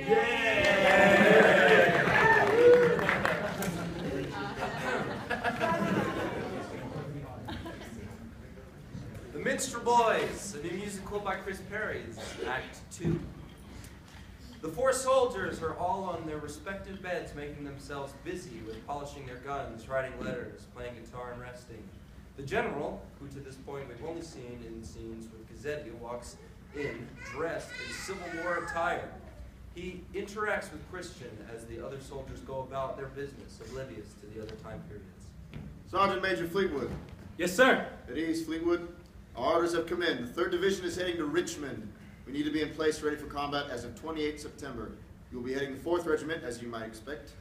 The Minstrel Boys, a new musical by Chris Perry, is Act 2. The four soldiers are all on their respective beds, making themselves busy with polishing their guns, writing letters, playing guitar, and resting. The general, who to this point we've only seen in scenes with Gazzetti, walks in dressed in Civil War attire. He interacts with Christian as the other soldiers go about their business, oblivious to the other time periods. Sergeant Major Fleetwood. Yes, sir. At ease, Fleetwood. Our orders have come in. The 3rd Division is heading to Richmond. We need to be in place ready for combat as of 28 September. You will be heading the 4th Regiment, as you might expect.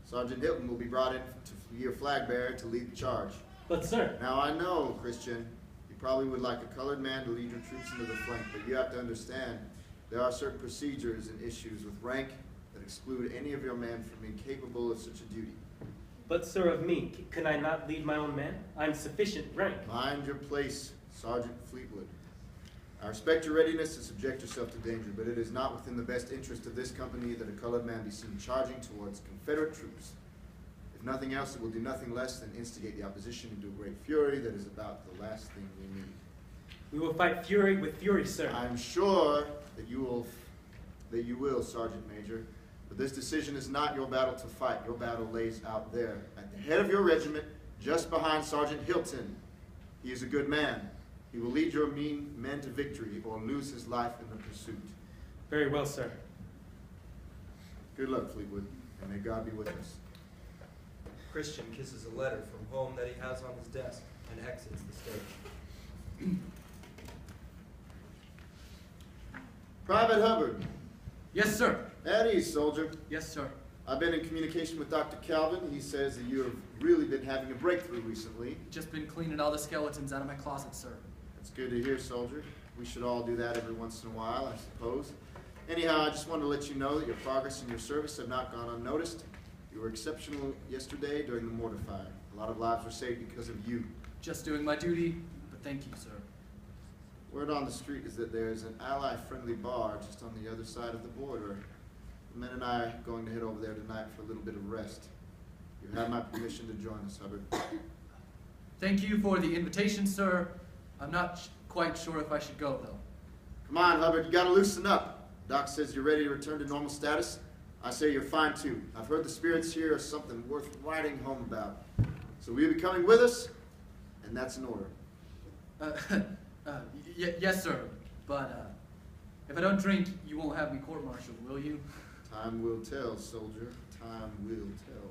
Sergeant Hilton will be brought in to be your flag bearer to lead the charge. But, sir. Now, I know, Christian, you probably would like a colored man to lead your troops into the flank, but you have to understand there are certain procedures and issues with rank that exclude any of your men from being capable of such a duty. But, sir, of me, can I not lead my own men? I'm sufficient rank. Mind your place, Sergeant Fleetwood. I respect your readiness to subject yourself to danger, but it is not within the best interest of this company that a colored man be seen charging towards Confederate troops. If nothing else, it will do nothing less than instigate the opposition into a great fury that is about the last thing we need. We will fight fury with fury, sir. I'm sure that you will, Sergeant Major, but this decision is not your battle to fight. Your battle lays out there, at the head of your regiment, just behind Sergeant Hilton. He is a good man. He will lead your men to victory or lose his life in the pursuit. Very well, sir. Good luck, Fleetwood, and may God be with us. Christian kisses a letter from home that he has on his desk and exits the stage. Private Hubbard. Yes, sir. At ease, soldier. Yes, sir. I've been in communication with Dr. Calvin. He says that you have really been having a breakthrough recently. Just been cleaning all the skeletons out of my closet, sir. That's good to hear, soldier. We should all do that every once in a while, I suppose. Anyhow, I just wanted to let you know that your progress in your service have not gone unnoticed. You were exceptional yesterday during the mortar fire. A lot of lives were saved because of you. Just doing my duty, but thank you, sir. Word on the street is that there's an ally-friendly bar just on the other side of the border. The men and I are going to head over there tonight for a little bit of rest. You have my permission to join us, Hubbard. Thank you for the invitation, sir. I'm not quite sure if I should go, though. Come on, Hubbard, you gotta loosen up. Doc says you're ready to return to normal status. I say you're fine too. I've heard the spirits here are something worth writing home about. So will you be coming with us? And that's an order. Yes, sir. But if I don't drink, you won't have me court-martialed, will you? Time will tell, soldier. Time will tell.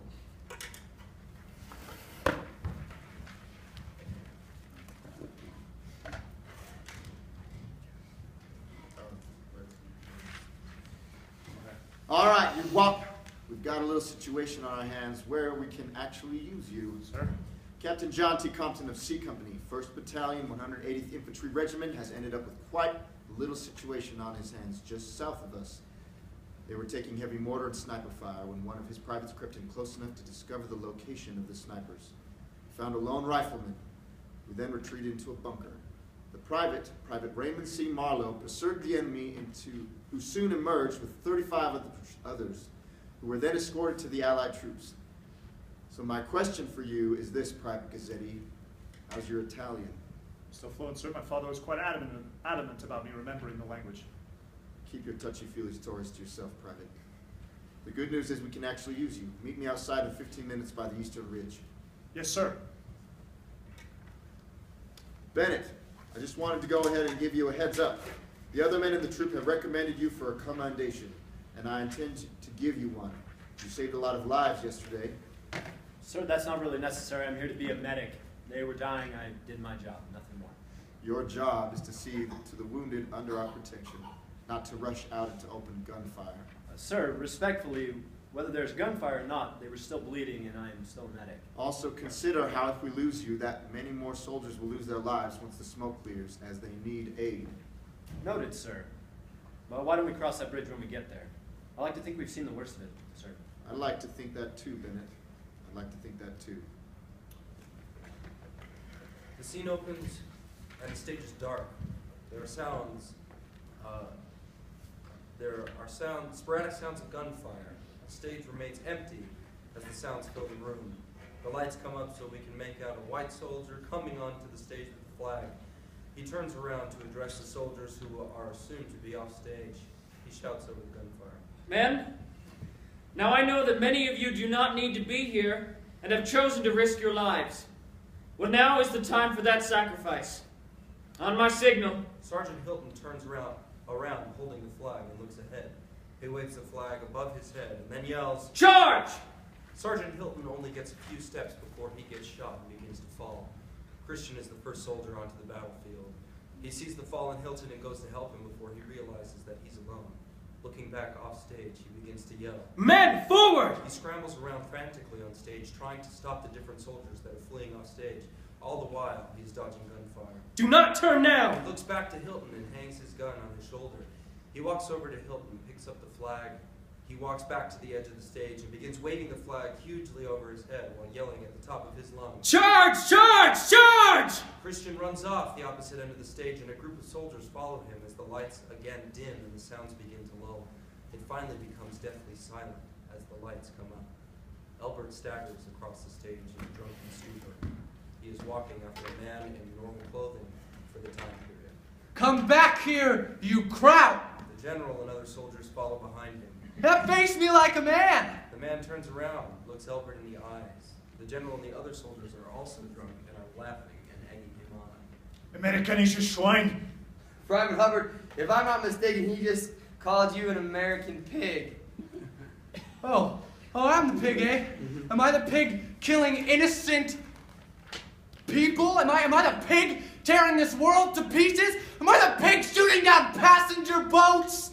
All right, you walk. We've got a little situation on our hands where we can actually use you. Sir? Captain John T. Compton of C Company, 1st Battalion, 180th Infantry Regiment, has ended up with quite a little situation on his hands just south of us. They were taking heavy mortar and sniper fire when one of his privates crept in close enough to discover the location of the snipers. He found a lone rifleman, who then retreated into a bunker. The Private Raymond C. Marlowe, pursued the enemy who soon emerged with 35 of the others, who were then escorted to the Allied troops. So my question for you is this, Private Gazzetti. How's your Italian? Still fluent, sir. My father was quite adamant about me remembering the language. Keep your touchy-feely stories to yourself, Private. The good news is we can actually use you. Meet me outside in 15 minutes by the Eastern Ridge. Yes, sir. Bennett, I just wanted to go ahead and give you a heads up. The other men in the troop have recommended you for a commendation, and I intend to give you one. You saved a lot of lives yesterday. Sir, that's not really necessary. I'm here to be a medic. They were dying. I did my job, nothing more. Your job is to see to the wounded under our protection, not to rush out into open gunfire. Sir, respectfully, whether there's gunfire or not, they were still bleeding and I am still a medic. Also consider how if we lose you, that many more soldiers will lose their lives once the smoke clears, as they need aid. Noted, sir. Well, why don't we cross that bridge when we get there? I like to think we've seen the worst of it, sir. I'd like to think that too, Bennett. I'd like to think that too. The scene opens and the stage is dark. There are sounds There are sporadic sounds of gunfire. The stage remains empty as the sounds fill the room. The lights come up so we can make out a white soldier coming onto the stage with the flag. He turns around to address the soldiers who are assumed to be off stage. He shouts over the gunfire. Men, now I know that many of you do not need to be here and have chosen to risk your lives. Well, now is the time for that sacrifice. On my signal. Sergeant Hilton turns around holding the flag and looks ahead. He waves the flag above his head and then yells, Charge! Sergeant Hilton only gets a few steps before he gets shot and begins to fall. Christian is the first soldier onto the battlefield. He sees the fallen Hilton and goes to help him before he realizes that he's alone. Looking back off stage, he begins to yell. Men, forward! He scrambles around frantically on stage, trying to stop the different soldiers that are fleeing off stage. All the while, he's dodging gunfire. Do not turn now! He looks back to Hilton and hangs his gun on his shoulder. He walks over to Hilton, picks up the flag. He walks back to the edge of the stage and begins waving the flag hugely over his head while yelling at the top of his lungs. Charge! Charge! Charge! Christian runs off the opposite end of the stage, and a group of soldiers follow him as the lights again dim and the sounds begin to lull. It finally becomes deathly silent as the lights come up. Elbert staggers across the stage in a drunken stupor. He is walking after a man in normal clothing for the time period. Come back here, you crowd! The general and other soldiers follow behind him. That face me like a man! The man turns around, looks Elbert in the eyes. The general and the other soldiers are also drunk and are laughing and egging him on. Amerikanische Schwein! Private Hubbard, if I'm not mistaken, he just called you an American pig. Oh, I'm the pig, eh? Am I the pig killing innocent people? Am I the pig tearing this world to pieces? Am I the pig shooting down passenger boats?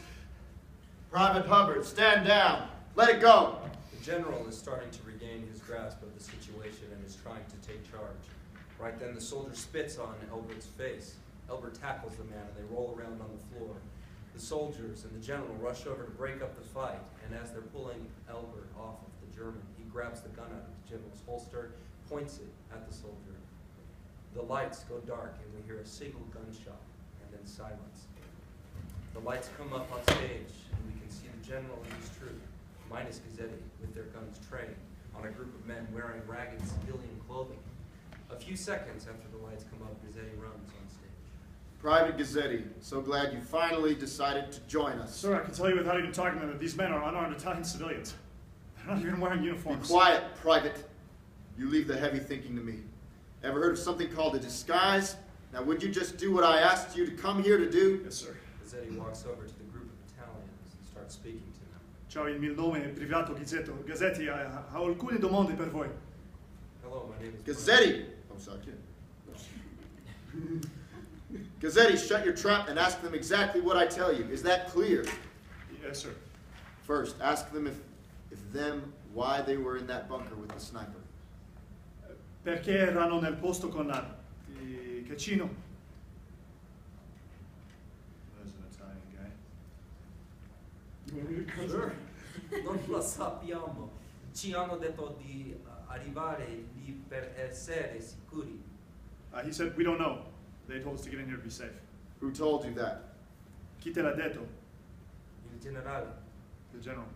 Private Hubbard, stand down. Let it go. The general is starting to regain his grasp of the situation and is trying to take charge. Right then, the soldier spits on Elbert's face. Elbert tackles the man and they roll around on the floor. The soldiers and the general rush over to break up the fight, and as they're pulling Elbert off of the German, he grabs the gun out of the general's holster, points it at the soldier. The lights go dark and we hear a single gunshot and then silence. The lights come up on stage and we can see the general and his troop, minus Gazzetti, with their guns trained on a group of men wearing ragged civilian clothing. A few seconds after the lights come up, Gazzetti runs on stage. Private Gazzetti, so glad you finally decided to join us. Sir, I can tell you without even talking to them that these men are unarmed Italian civilians. They're not even wearing Be uniforms. quiet, Private. You leave the heavy thinking to me. Ever heard of something called a disguise? Now, would you just do what I asked you to come here to do? Yes, sir. Gazzetti walks over to the group of Italians and starts speaking to them. Ciao, il mio nome è Privato Gazzetti. Ho alcune domande per voi. Hello, my name is Gazzetti! Oh, sorry. Gazzetti, shut your trap and ask them exactly what I tell you. Is that clear? Yes, sir. First, ask them why they were in that bunker with the sniper. Perché erano nel posto con Caccino? There's an Italian guy. Sir, non lo sappiamo. Ci hanno detto di arrivare lì per essere sicuri. He said, we don't know. They told us to get in here to be safe. Who told you that? Chi te l'ha detto? Il generale. The general.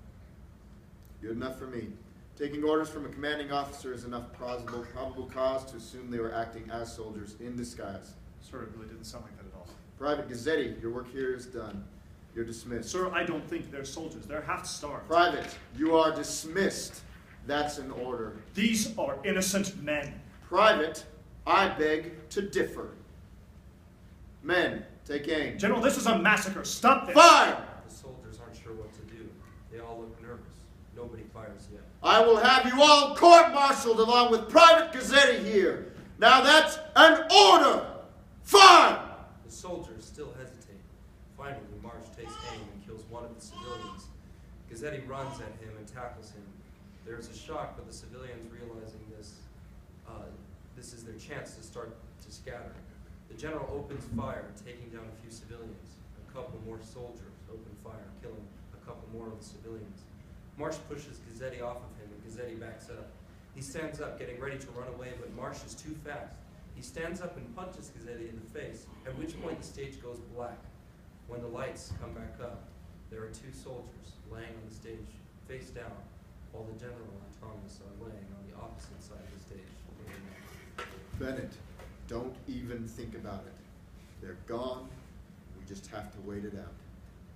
Good enough for me. Taking orders from a commanding officer is enough probable cause to assume they were acting as soldiers in disguise. Sir, it really didn't sound like that at all. Private Gazzetti, your work here is done. You're dismissed. Sir, I don't think they're soldiers. They're half-starved. Private, you are dismissed. That's an order. These are innocent men. Private, I beg to differ. Men, take aim. General, this is a massacre. Stop this. Fire! The soldiers aren't sure what to do. They all look nervous. Nobody fires yet. I will have you all court-martialed along with Private Gazzetti here. Now that's an order! Fire! The soldiers still hesitate. Finally, Marsh takes aim and kills one of the civilians. Gazzetti runs at him and tackles him. There is a shock, but the civilians realizing this is their chance to start to scatter. The general opens fire, taking down a few civilians. A couple more soldiers open fire, killing a couple more of the civilians. Marsh pushes Gazzetti off of him, and Gazzetti backs up. He stands up, getting ready to run away, but Marsh is too fast. He stands up and punches Gazzetti in the face, at which point the stage goes black. When the lights come back up, There are two soldiers laying on the stage, face down, while the general and Thomas are laying on the opposite side of the stage. Bennett, don't even think about it. They're gone. We just have to wait it out.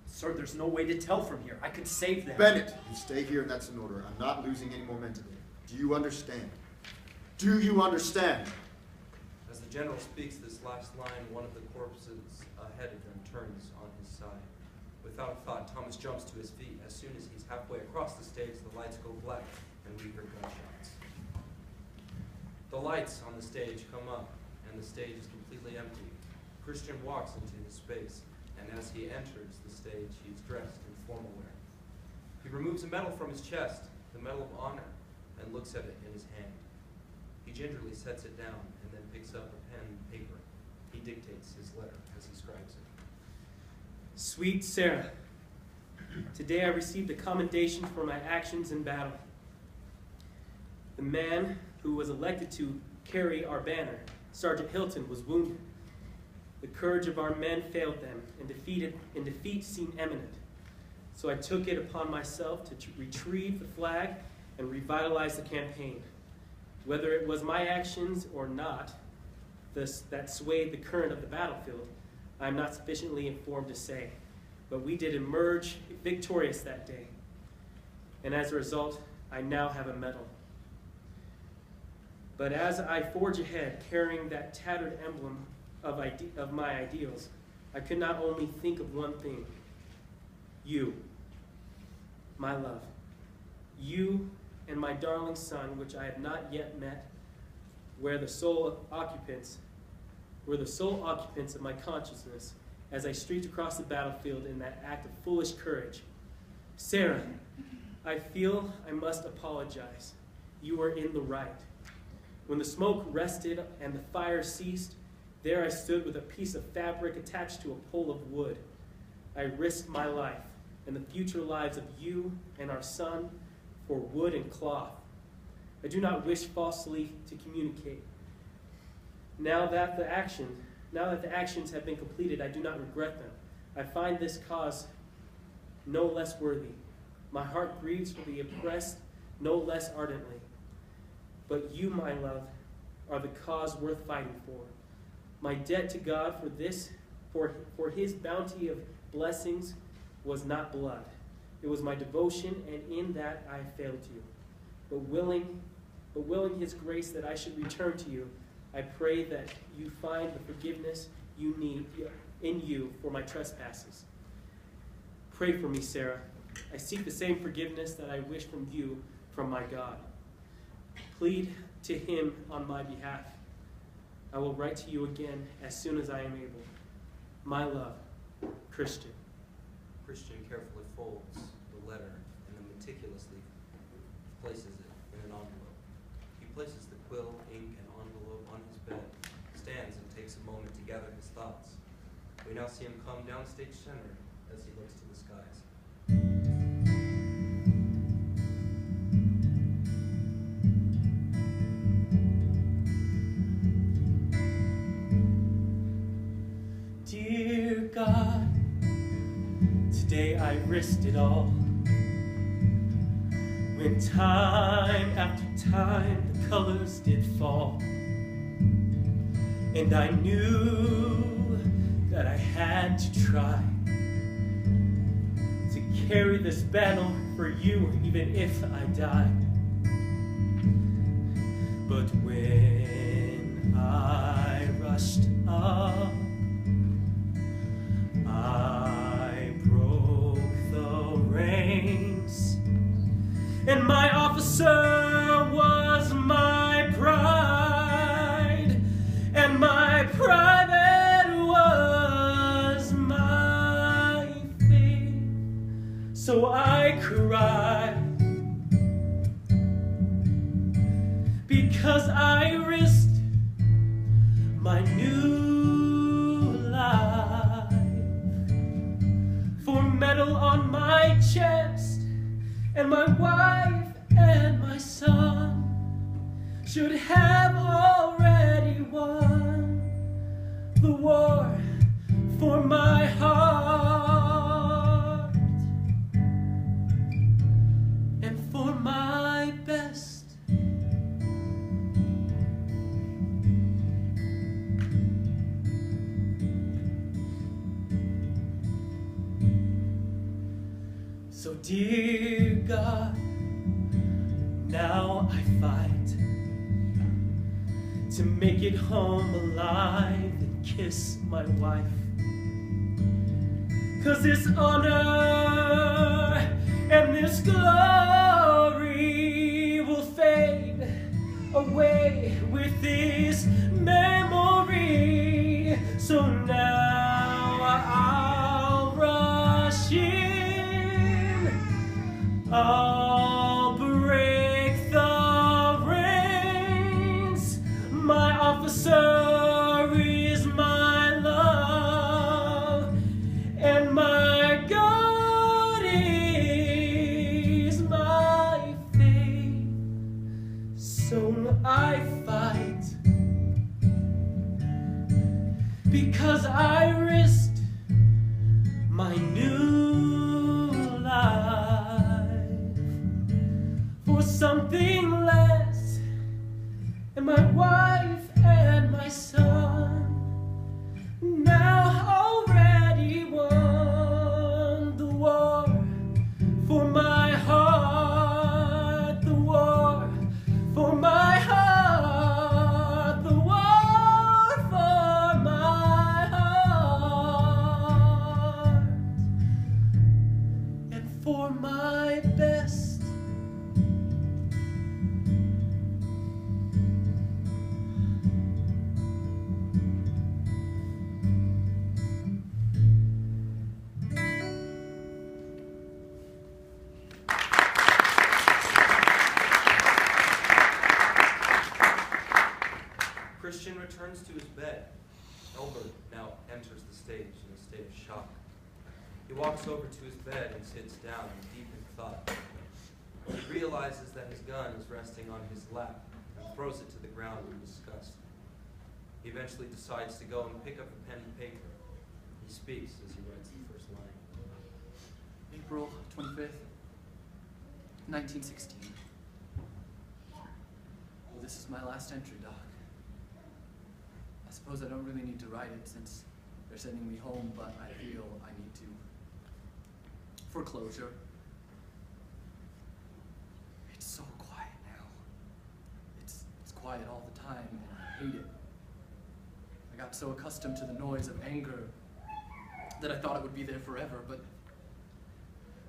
Sir, there's no way to tell from here. I could save them. Bennett, you stay here and that's an order. I'm not losing any momentum here. Do you understand? Do you understand? As the general speaks this last line, one of the corpses ahead of them turns on his side. Without a thought, Thomas jumps to his feet. As soon as he's halfway across the stage, the lights go black and we hear gunshots. The lights on the stage come up and the stage is completely empty. Christian walks into his space, and as he enters the stage, he's dressed in formal wear. He removes a medal from his chest, the Medal of Honor, and looks at it in his hand. He gingerly sets it down and then picks up a pen and paper. He dictates his letter as he scribes it. Sweet Sarah, today I received a commendation for my actions in battle. The man who was elected to carry our banner, Sergeant Hilton, was wounded. The courage of our men failed them, and defeat seemed imminent. So I took it upon myself to retrieve the flag and revitalize the campaign. Whether it was my actions or not that swayed the current of the battlefield, I am not sufficiently informed to say. But we did emerge victorious that day. And as a result, I now have a medal. But as I forge ahead, carrying that tattered emblem of my ideals, I could not only think of one thing. You, my love. You and my darling son, which I have not yet met, were the sole occupants of my consciousness as I streaked across the battlefield in that act of foolish courage. Sarah, I feel I must apologize. You were in the right. When the smoke rested and the fire ceased, there I stood with a piece of fabric attached to a pole of wood. I risked my life and the future lives of you and our son for wood and cloth. I do not wish falsely to communicate. Now that the actions have been completed, I do not regret them. I find this cause no less worthy. My heart grieves for the oppressed no less ardently. But you, my love, are the cause worth fighting for. My debt to God for his bounty of blessings was not blood. It was my devotion, and in that I failed you. But willing his grace that I should return to you, I pray that you find the forgiveness you need in you for my trespasses. Pray for me, Sarah. I seek the same forgiveness that I wish from you from my God. Plead to him on my behalf. I will write to you again as soon as I am able. My love, Christian. Christian carefully folds the letter and then meticulously places it in an envelope. He places the quill, ink, and envelope on his bed, stands and takes a moment to gather his thoughts. We now see him come down stage center as he looks to the skies. Dear God, today I risked it all. When time after time the colors did fall, and I knew that I had to try to carry this battle for you even if I died. But when I rushed up, I broke the reins, and my officer was my pride, and my private was my faith. So I cried, because I risked my new life for medal on my chest, and my wife and my son should have already won the war for my heart. and for my best. So dear God, now I fight to make it home alive and kiss my wife. 'Cause this honor and this glory will fade away with this memory. So now I'll rush in, I'll break the reins. My officer is my love, and my God is my faith. So I fight, because I risked my new life for something less, and my wife and my son now already won the war for my heart, the war for my heart, the war for my heart, and for my best. Christian returns to his bed. Elbert now enters the stage in a state of shock. He walks over to his bed and sits down, deep in thought. He realizes that his gun is resting on his lap and throws it to the ground in disgust. He eventually decides to go and pick up a pen and paper. He speaks as he writes the first line. April 25th, 1916. Well, this is my last entry, Doc. I suppose I don't really need to write it since they're sending me home, but I feel I need to. For closure. It's so quiet now. It's quiet all the time, and I hate it. I got so accustomed to the noise of anger that I thought it would be there forever,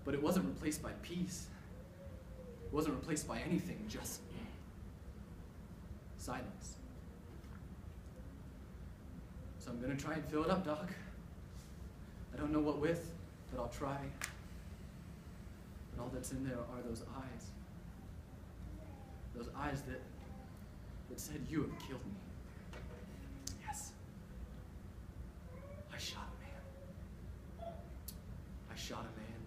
but it wasn't replaced by peace. It wasn't replaced by anything, just silence. So I'm gonna try and fill it up, Doc. I don't know what with, but I'll try. And all that's in there are those eyes. Those eyes that said, "You have killed me." Yes. I shot a man. I shot a man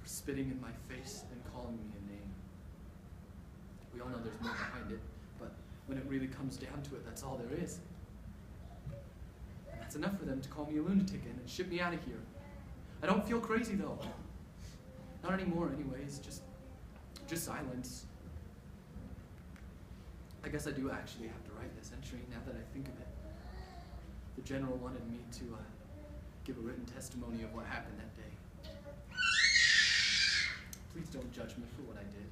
for spitting in my face and calling me a name. We all know there's more behind it, but when it really comes down to it, that's all there is. And that's enough for them to call me a lunatic and ship me out of here. I don't feel crazy though. Not anymore anyways, just silence. I guess I do actually have to write this entry now that I think of it. The general wanted me to give a written testimony of what happened that day. Please don't judge me for what I did.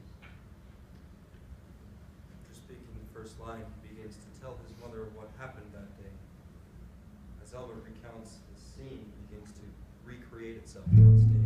After speaking the first line, he begins to tell his mother of what happened that day. As Elbert recounts the scene, begins to recreate itself on stage.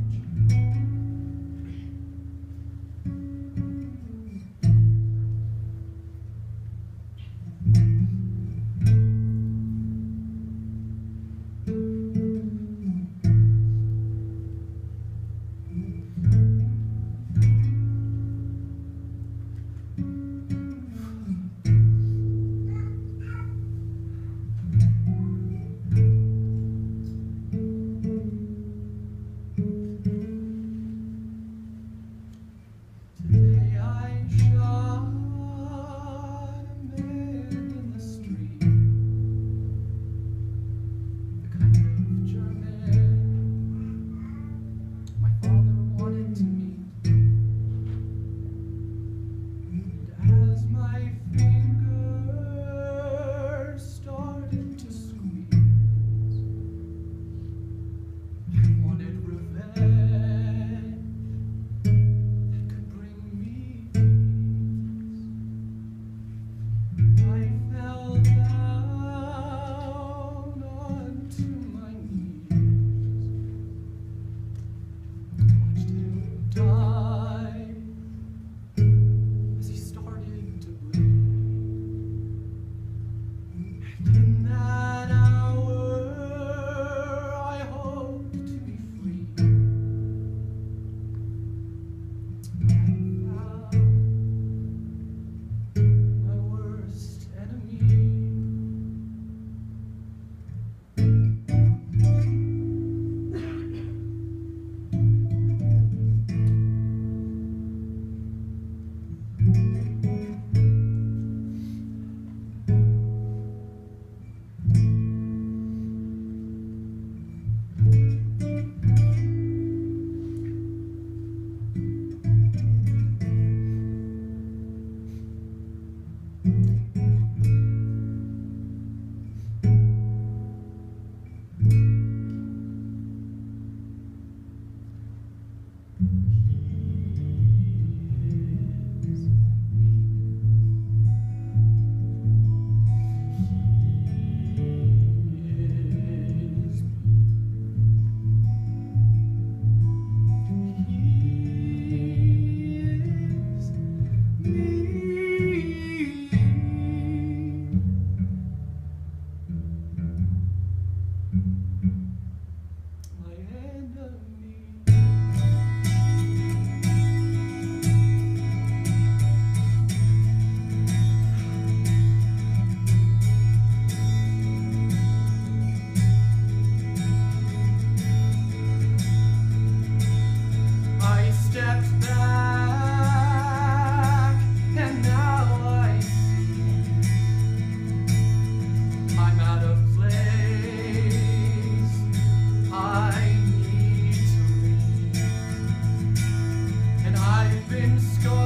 I've been scarred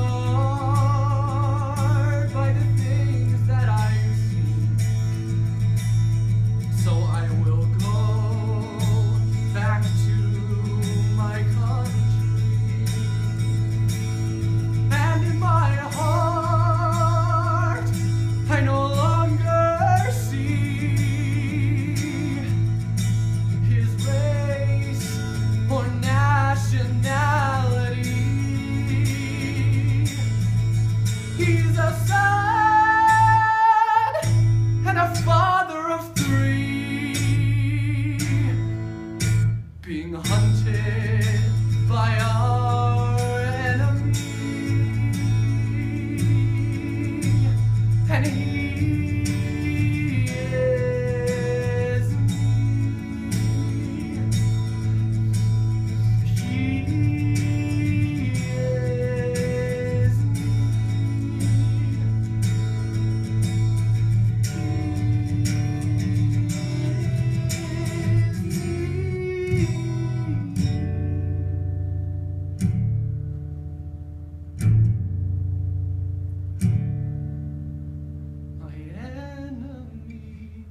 by the things that I've seen. So I will go back to my country. And in my heart, I no longer see his race or nationality. He's a son and a father of three, being hunted by our enemy. And he is me. He is me. My enemy.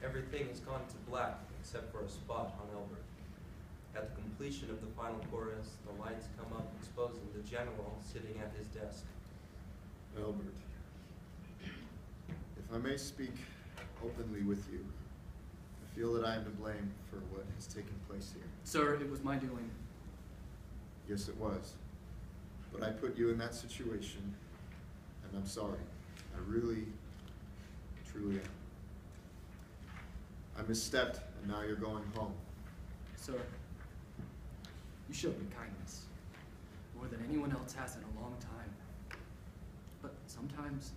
Everything has gone to black except for a spot on Elbert. At the completion of the final chorus, the lights come up, exposing the general sitting at his desk. Albert, if I may speak openly with you, I feel that I am to blame for what has taken place here. Sir, it was my doing. Yes, it was. But I put you in that situation, and I'm sorry. I really, truly am. I misstepped, and now you're going home. Sir, you showed me kindness, more than anyone else has in a long time. But sometimes,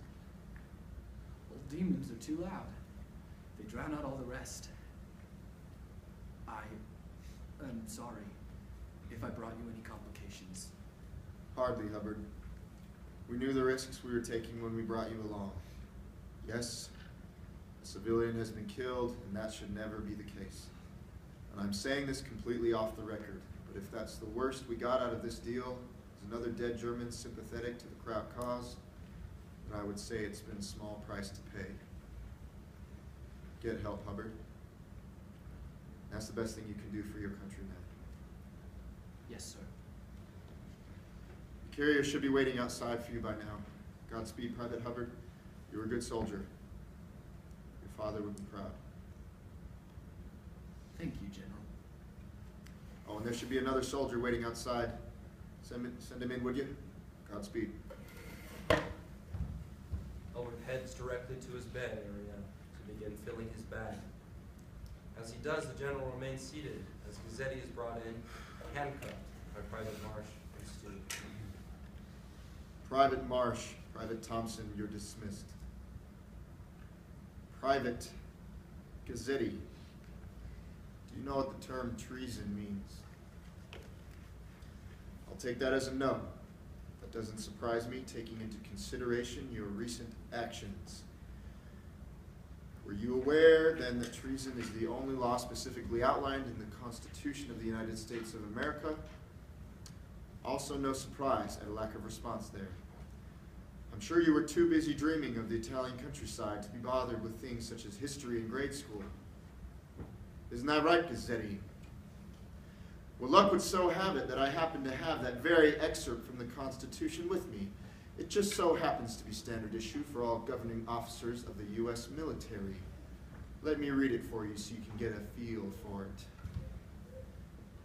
old demons are too loud. They drown out all the rest. I am sorry if I brought you any complications. Hardly, Hubbard. We knew the risks we were taking when we brought you along. Yes, a civilian has been killed, and that should never be the case. And I'm saying this completely off the record, but if that's the worst we got out of this deal, is another dead German sympathetic to the Kraut cause, then I would say it's been a small price to pay. Get help, Hubbard. That's the best thing you can do for your countrymen. Yes, sir. The carrier should be waiting outside for you by now. Godspeed, Private Hubbard. You were a good soldier. Your father would be proud. Thank you, General. Oh, and there should be another soldier waiting outside. Send him in, would you? Godspeed. Elbert heads directly to his bed area to begin filling his bag. As he does, the general remains seated as Gazzetti is brought in, handcuffed by Private Marsh and Stu. Private Marsh, Private Thompson, you're dismissed. Private Gazzetti, do you know what the term treason means? I'll take that as a no. That doesn't surprise me, taking into consideration your recent actions. Were you aware, then, that treason is the only law specifically outlined in the Constitution of the United States of America? Also, no surprise at a lack of response there. I'm sure you were too busy dreaming of the Italian countryside to be bothered with things such as history in grade school. Isn't that right, Gazzetti? Well, luck would so have it that I happen to have that very excerpt from the Constitution with me. It just so happens to be standard issue for all governing officers of the U.S. military. Let me read it for you so you can get a feel for it.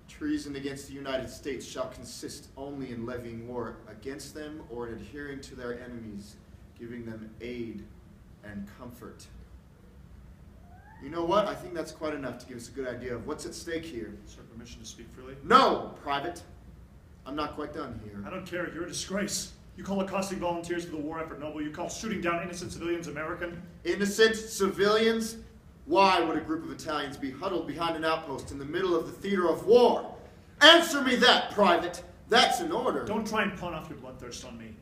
Treason against the United States shall consist only in levying war against them or in adhering to their enemies, giving them aid and comfort. You know what? I think that's quite enough to give us a good idea of what's at stake here. Sir, permission to speak freely? No, Private. I'm not quite done here. I don't care. You're a disgrace. You call accosting volunteers for the war effort noble? You call shooting down innocent civilians American? Innocent civilians? Why would a group of Italians be huddled behind an outpost in the middle of the theater of war? Answer me that, Private. That's an order. Don't try and pawn off your bloodthirst on me.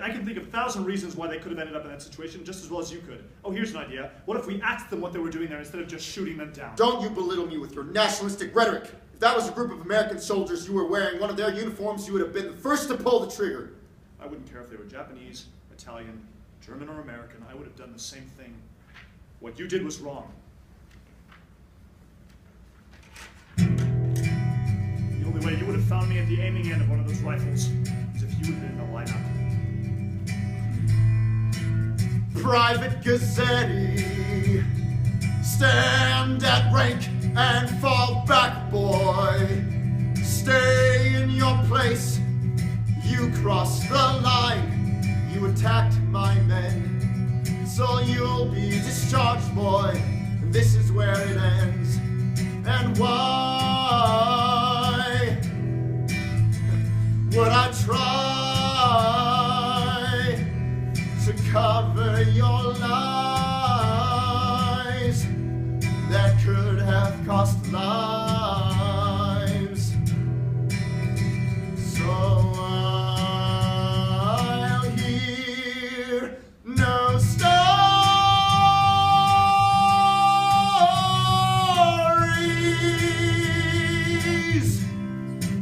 I can think of 1,000 reasons why they could have ended up in that situation just as well as you could. Oh, here's an idea. What if we asked them what they were doing there instead of just shooting them down? Don't you belittle me with your nationalistic rhetoric. If that was a group of American soldiers you were wearing one of their uniforms, you would have been the first to pull the trigger. I wouldn't care if they were Japanese, Italian, German, or American. I would have done the same thing. What you did was wrong. The only way you would have found me at the aiming end of one of those rifles is if you had been in the lineup. Private Gazzetti, stand at rank and fall back, boy. Stay in your place. You crossed the line. You attacked my men. So you'll be discharged, boy. And this is where it ends. And why would I try to cover your lies that could have cost lives? So I'll hear no stories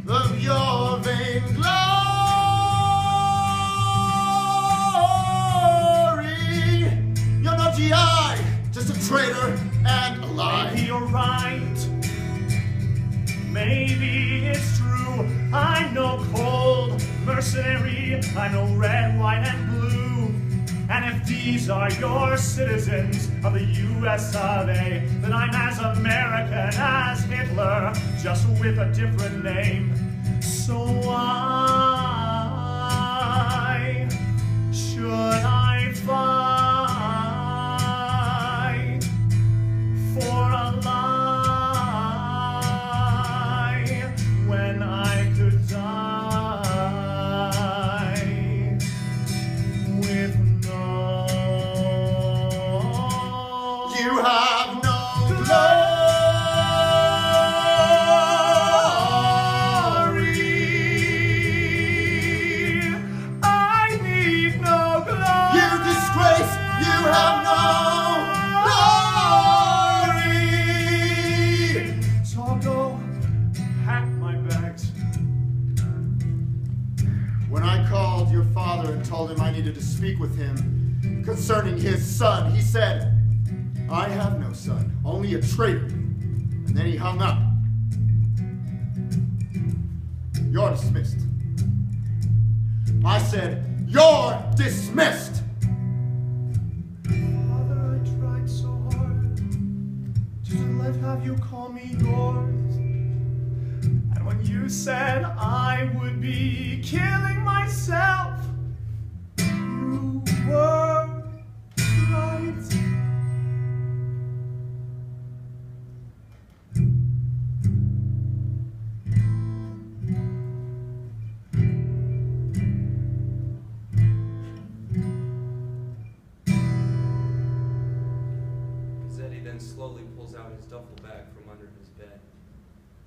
of your vain glory. You're no GI, just a traitor and a lie. Maybe you're right. Maybe it's true. I'm no cold mercenary. I'm no red, white, and blue. And if these are your citizens of the US of A, then I'm as American as Hitler, just with a different name. So why should I fight for a lie when I could die with no? You have no glory. I need no glory. You disgrace. You have no glory. So I'll go pack my bags. When I called your father and told him I needed to speak with him concerning his son, he said, I have no son, only a traitor. And then he hung up. You're dismissed. I said, you're dismissed. Father, I tried so hard to let have you call me yours. And when you said I would be killing myself, you were right. Gazzetti then slowly pulls out his duffel bag from under his bed.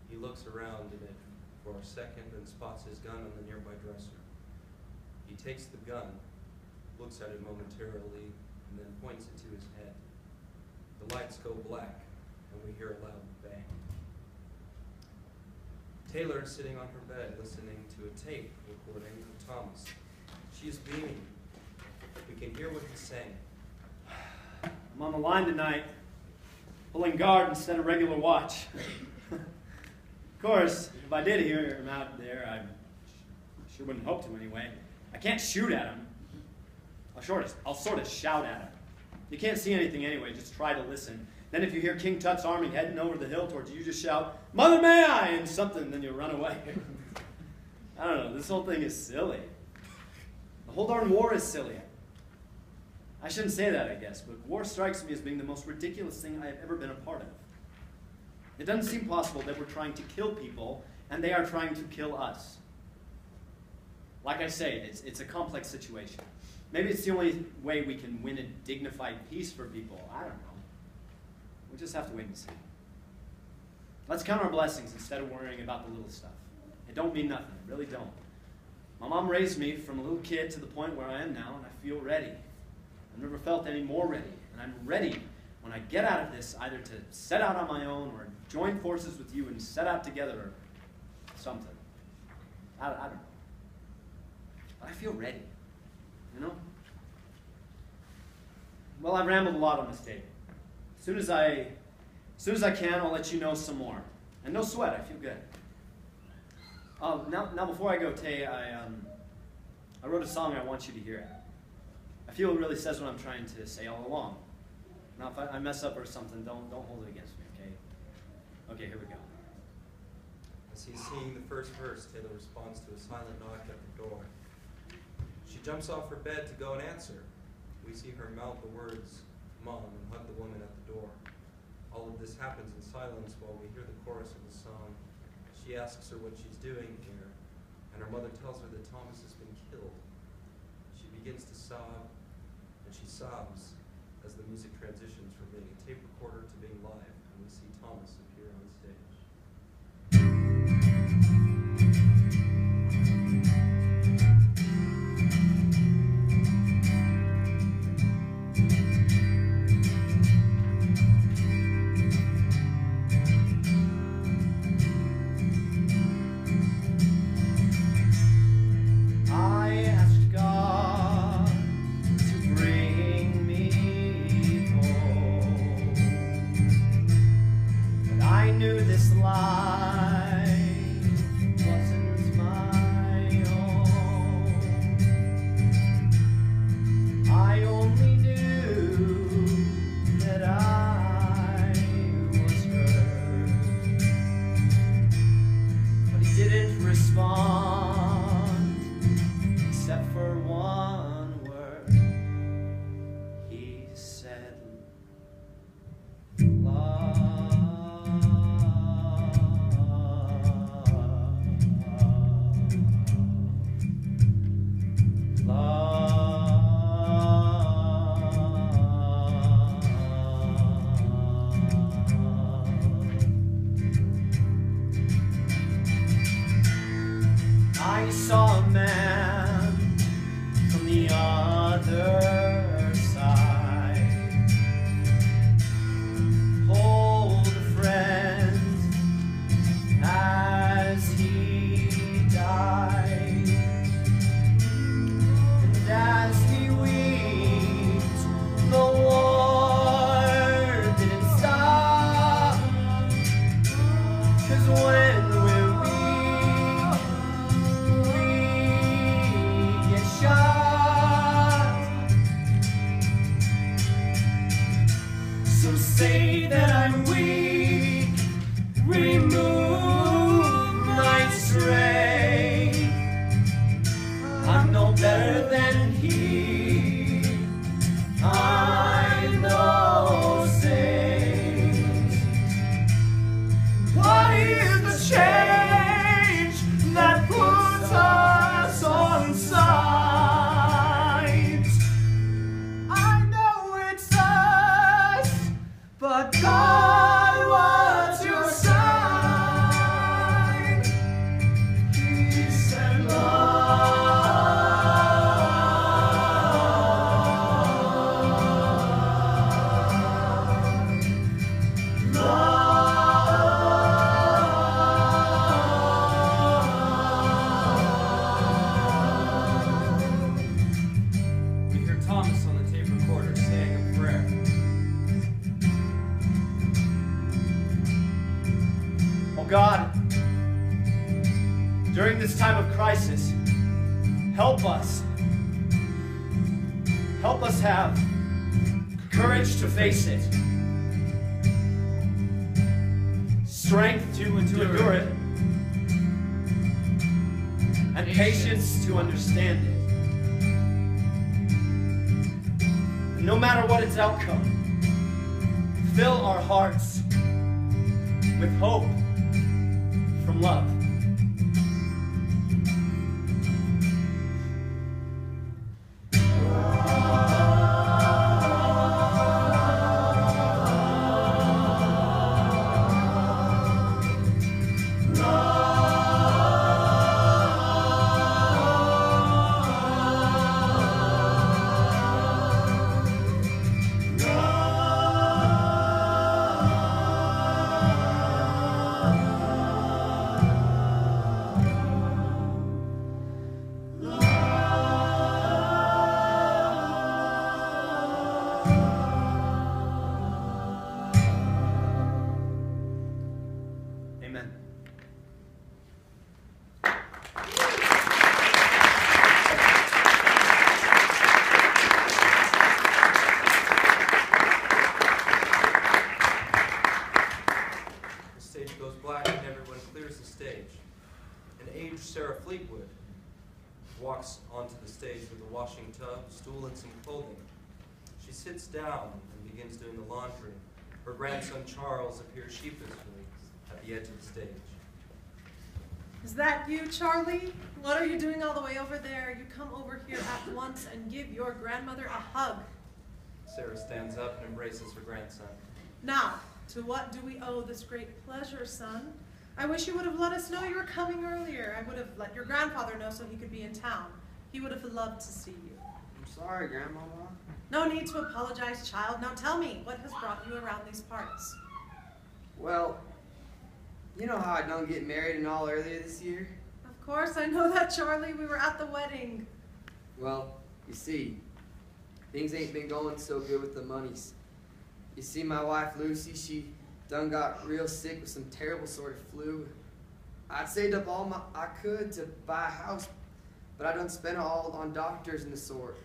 He looks around in it for a second and spots his gun on the nearby dresser. He takes the gun, looks at it momentarily, and then points it to his head. The lights go black, and we hear a loud bang. Taylor is sitting on her bed listening to a tape recording of Thomas. She is beaming. We can hear what he's saying. I'm on the line tonight, pulling guard instead of regular watch. Of course, if I did hear him out there, I sure wouldn't hope to anyway. I can't shoot at him. I'll sort of shout at him. You can't see anything anyway, just try to listen. Then if you hear King Tut's army heading over the hill towards you, just shout, Mother May I, and something, then you run away. I don't know, this whole thing is silly. The whole darn war is silly. I shouldn't say that, I guess, but war strikes me as being the most ridiculous thing I have ever been a part of. It doesn't seem possible that we're trying to kill people, and they are trying to kill us. Like I say, it's a complex situation. Maybe it's the only way we can win a dignified peace for people. I don't know. We'll just have to wait and see. Let's count our blessings instead of worrying about the little stuff. It don't mean nothing. It really don't. My mom raised me from a little kid to the point where I am now, and I feel ready. I've never felt any more ready. And I'm ready when I get out of this either to set out on my own or join forces with you and set out together or something. I don't know. But I feel ready. You know? Well, I've rambled a lot on this tape. As soon as I can, I'll let you know some more. And no sweat, I feel good. Now before I go, Tay, I wrote a song I want you to hear. I feel it really says what I'm trying to say all along. Now, if I mess up or something, don't hold it against me, okay? Okay, here we go. As he's singing the first verse, Taylor responds to a silent knock at the door. She jumps off her bed to go and answer. We see her mouth the words, "Mom," and hug the woman at the door. All of this happens in silence while we hear the chorus of the song. She asks her what she's doing here, and her mother tells her that Thomas has been killed. She begins to sob, and she sobs as the music transitions from being a tape recorder to being live, and we see Thomas appear on stage. I asked God to bring me home, but I knew this life wasn't my own. I only knew that I was hurt, but he didn't respond. Except for one word, he said, love. I saw a man from the other side hold a friend as he died, and as he wept, the war didn't stop, 'cause when we're weak, we get shot. So say that I'm weak, remove my strength. I'm no better than he. I know things. What is the change that puts us on sides? I know it's us, but God, what's your sign? He said, love. We hear Thomas on the tape recorder saying a prayer. Oh God, during this time of crisis, help us. Help us have courage to face it, strength to endure it, and patience to understand it. And no matter what its outcome, fill our hearts with hope from love. onto the stage with a washing tub, stool, and some clothing. She sits down and begins doing the laundry. Her grandson Charles appears sheepishly at the edge of the stage. Is that you, Charlie? What are you doing all the way over there? You come over here at once and give your grandmother a hug. Sarah stands up and embraces her grandson. Now, to what do we owe this great pleasure, son? I wish you would have let us know you were coming earlier. I would have let your grandfather know so he could be in town. He would have loved to see you. I'm sorry, Grandmama. No need to apologize, child. Now tell me, what has brought you around these parts? Well, you know how I done get married and all earlier this year? Of course, I know that, Charlie. We were at the wedding. Well, you see, things ain't been going so good with the monies. You see, my wife Lucy, she done got real sick with some terrible sort of flu. I'd saved up all I could to buy a house, but I done spent it all on doctors and the sort.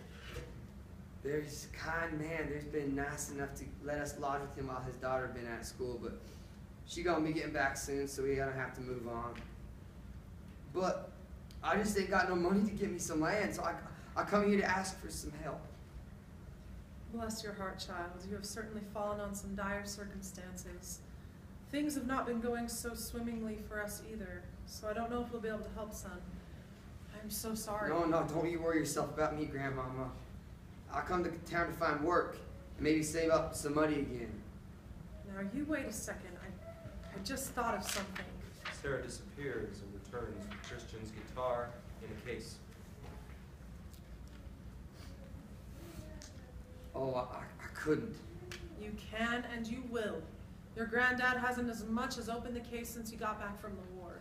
There's a kind man there's been nice enough to let us lodge with him while his daughter been at school, but she gonna be getting back soon, so we gonna have to move on. But I just ain't got no money to get me some land, so I come here to ask for some help. Bless your heart, child. You have certainly fallen on some dire circumstances. Things have not been going so swimmingly for us either, so I don't know if we'll be able to help, son. I'm so sorry. No, don't you worry yourself about me, Grandmama. I come to town to find work and maybe save up some money again. Now, you wait a second. I just thought of something. Sarah disappears and returns with Christian's guitar in a case. Oh, I couldn't. You can and you will. Your granddad hasn't as much as opened the case since he got back from the war.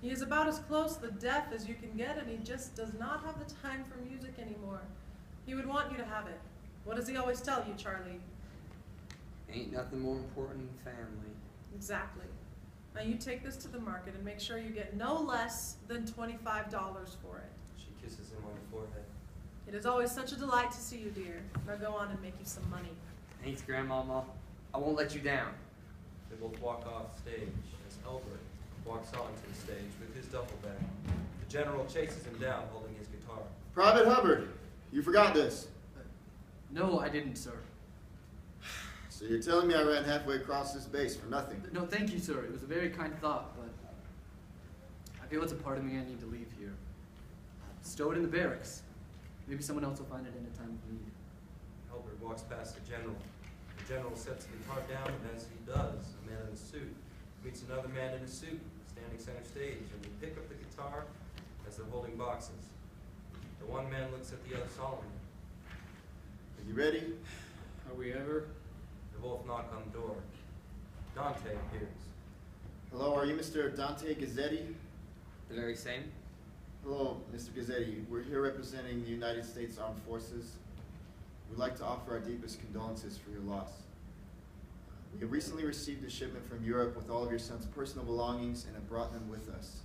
He is about as close to the deaf as you can get, and he just does not have the time for music anymore. He would want you to have it. What does he always tell you, Charlie? Ain't nothing more important than family. Exactly. Now you take this to the market and make sure you get no less than $25 for it. She kisses him on the forehead. It is always such a delight to see you, dear. Now go on and make you some money. Thanks, Grandmama. I won't let you down. They both walk off stage as Elbert walks onto the stage with his duffel bag. The general chases him down holding his guitar. Private Hubbard, you forgot this. No, I didn't, sir. So you're telling me I ran halfway across this base for nothing? No, thank you, sir. It was a very kind thought, but I feel it's a part of me I need to leave here. Stow it in the barracks. Maybe someone else will find it in a time of need. Elbert walks past the general. The general sets the guitar down, and as he does, a man in a suit meets another man in a suit standing center stage, and they pick up the guitar as they're holding boxes. The one man looks at the other solemnly. Are you ready? Are we ever? They both knock on the door. Dante appears. Hello, are you Mr. Dante Gazzetti? The very same? Hello, Mr. Gazzetti. We're here representing the United States Armed Forces. We'd like to offer our deepest condolences for your loss. We have recently received a shipment from Europe with all of your son's personal belongings and have brought them with us.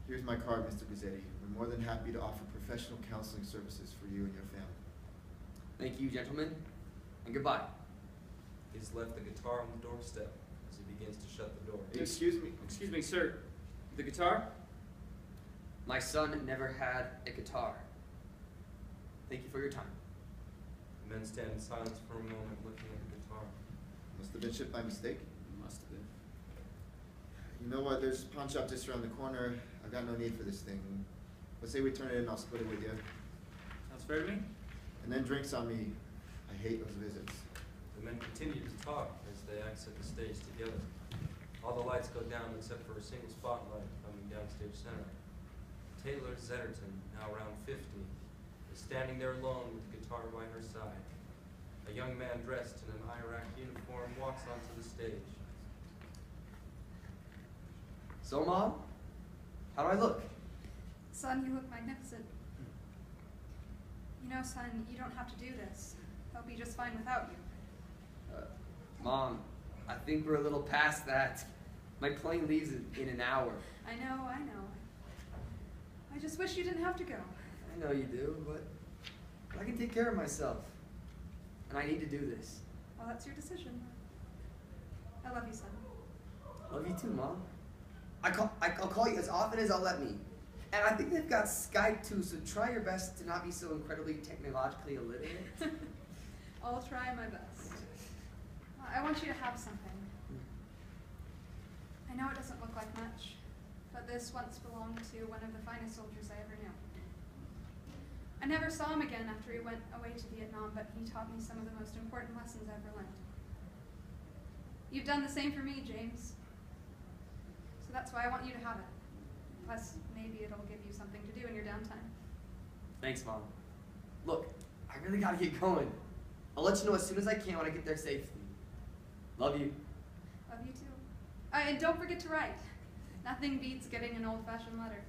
Here's my card, Mr. Gazzetti. We're more than happy to offer professional counseling services for you and your family. Thank you, gentlemen, and goodbye. He's left the guitar on the doorstep as he begins to shut the door. Excuse me. Excuse me, sir. The guitar? My son never had a guitar. Thank you for your time. The men stand in silence for a moment looking at the guitar. Must have been shipped by mistake. Must have been. You know what? There's a pawn shop just around the corner. I've got no need for this thing. Let's say we turn it in, I'll split it with you. Sounds fair to me. And then drinks on me. I hate those visits. The men continue to talk as they exit the stage together. All the lights go down except for a single spotlight coming down stage center. Taylor Zetterton, now around 50, is standing there alone with the guitar by her side. A young man dressed in an Iraq uniform walks onto the stage. So, Mom, how do I look? Son, you look magnificent. You know, son, you don't have to do this. I'll be just fine without you. Mom, I think we're a little past that. My plane leaves in an hour. I know. I just wish you didn't have to go. I know you do, but I can take care of myself. And I need to do this. Well, that's your decision. I love you, son. Love you too, Mom. I'll call you as often as I'll let me. And I think they've got Skype too, so try your best to not be so incredibly technologically illiterate. I'll try my best. I want you to have something. I know it doesn't look like much, but this once belonged to one of the finest soldiers I ever knew. I never saw him again after he went away to Vietnam, but he taught me some of the most important lessons I ever learned. You've done the same for me, James. So that's why I want you to have it. Plus, maybe it'll give you something to do in your downtime. Thanks, Mom. Look, I really gotta get going. I'll let you know as soon as I can when I get there safely. Love you. Love you too. And don't forget to write. Nothing beats getting an old-fashioned letter.